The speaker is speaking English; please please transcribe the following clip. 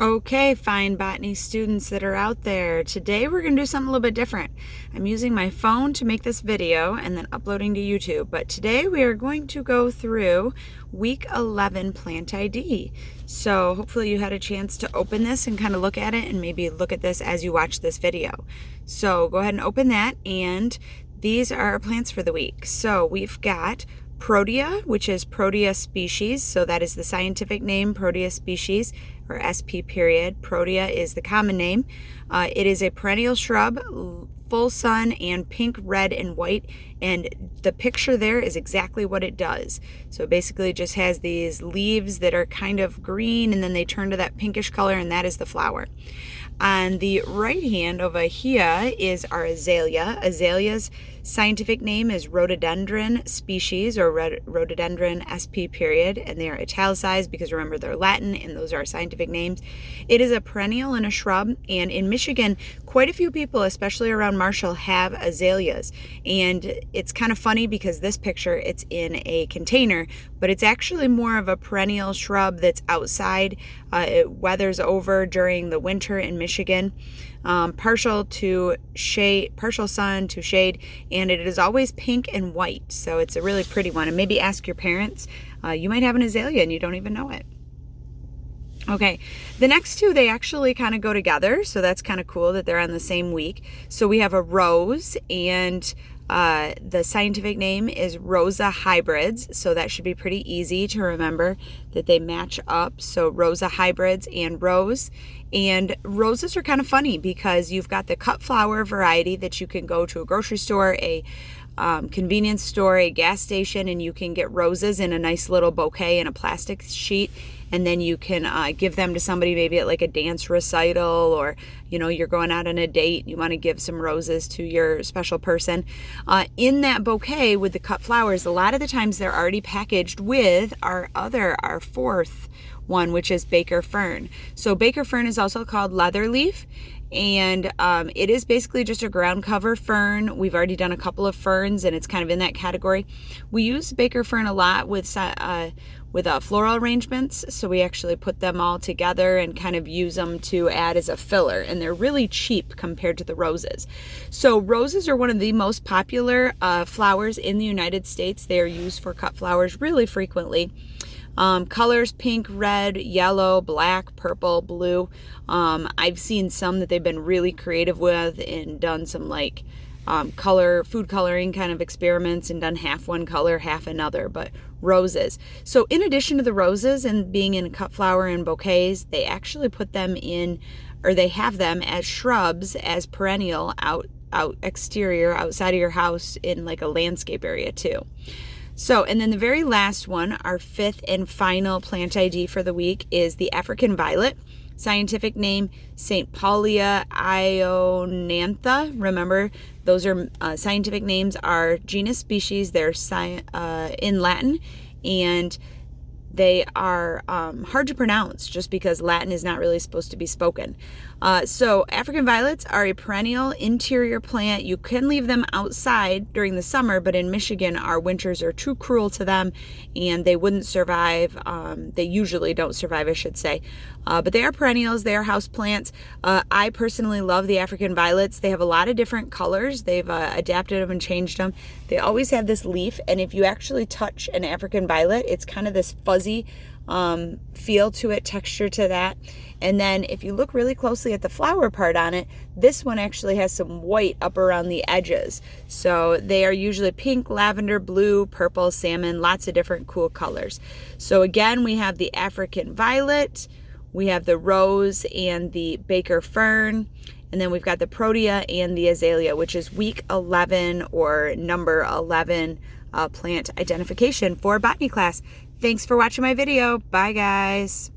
Okay, fine botany students that are out there. Today we're going to do something a little bit different. I'm using my phone to make this video and then uploading to YouTube. But today we are going to go through week 11 plant ID. So hopefully you had a chance to open this and kind of look at it and maybe look at this as you watch this video. So go ahead and open that, and these are our plants for the week. So we've got Protea, which is Protea species. So that is the scientific name, Protea species, or SP period. Protea is the common name. It is a perennial shrub, full sun, and pink, red, and white. And the picture there is exactly what it does. So it basically just has these leaves that are kind of green, and then they turn to that pinkish color, and that is the flower. On the right hand over here is our azalea. Azalea's scientific name is Rhododendron species, or Rhododendron SP period, and they are italicized because remember they're Latin and those are our scientific names. It is a perennial and a shrub, and in Michigan quite a few people, especially around Marshall, have azaleas. And it's kind of funny because this picture, it's in a container, but it's actually more of a perennial shrub that's outside. It weathers over during the winter in Michigan. Partial to shade, partial sun to shade, and it is always pink and white. So it's a really pretty one. And maybe ask your parents. You might have an azalea and you don't even know it. Okay, the next two, they actually kind of go together, so that's kind of cool that they're on the same week. So we have a rose, and the scientific name is Rosa hybrids, so that should be pretty easy to remember that they match up. So Rosa hybrids and rose. And roses are kind of funny because you've got the cut flower variety that you can go to a grocery store, a convenience store, a gas station, and you can get roses in a nice little bouquet in a plastic sheet, and then you can give them to somebody maybe at like a dance recital, or you're going out on a date, you want to give some roses to your special person. In that bouquet with the cut flowers, a lot of the times they're already packaged with our fourth one, which is Baker fern. So Baker fern is also called leatherleaf, and it is basically just a ground cover fern. We've already done a couple of ferns, and it's kind of in that category. We use Baker fern a lot with floral arrangements, so we actually put them all together and kind of use them to add as a filler, and they're really cheap compared to the roses. So roses are one of the most popular flowers in the United States. They are used for cut flowers really frequently. Colors: pink, red, yellow, black, purple, blue. I've seen some that they've been really creative with and done some like food coloring kind of experiments and done half one color, half another, but roses. So in addition to the roses and being in cut flower and bouquets, they actually put them in, or they have them as shrubs, as perennial exterior outside of your house in like a landscape area too. So, and then the very last one, our fifth and final plant ID for the week, is the African violet. Scientific name, St. Paulia ionantha. Remember, those are scientific names are genus species. They're in Latin, and they are hard to pronounce just because Latin is not really supposed to be spoken. So African violets are a perennial interior plant. You can leave them outside during the summer, but in Michigan, our winters are too cruel to them and they wouldn't survive. They usually don't survive, I should say. But they are perennials. They are house plants. I personally love the African violets. They have a lot of different colors. They've adapted them and changed them. They always have this leaf, and if you actually touch an African violet, it's kind of this fuzzy feel to it, texture to that. And then if you look really closely at the flower part on it, this one actually has some white up around the edges. So they are usually pink, lavender, blue, purple, salmon, lots of different cool colors. So again, we have the African violet, we have the rose and the Baker fern, and then we've got the Protea and the azalea, which is week 11 or number 11 plant identification for botany class. Thanks for watching my video. Bye, guys.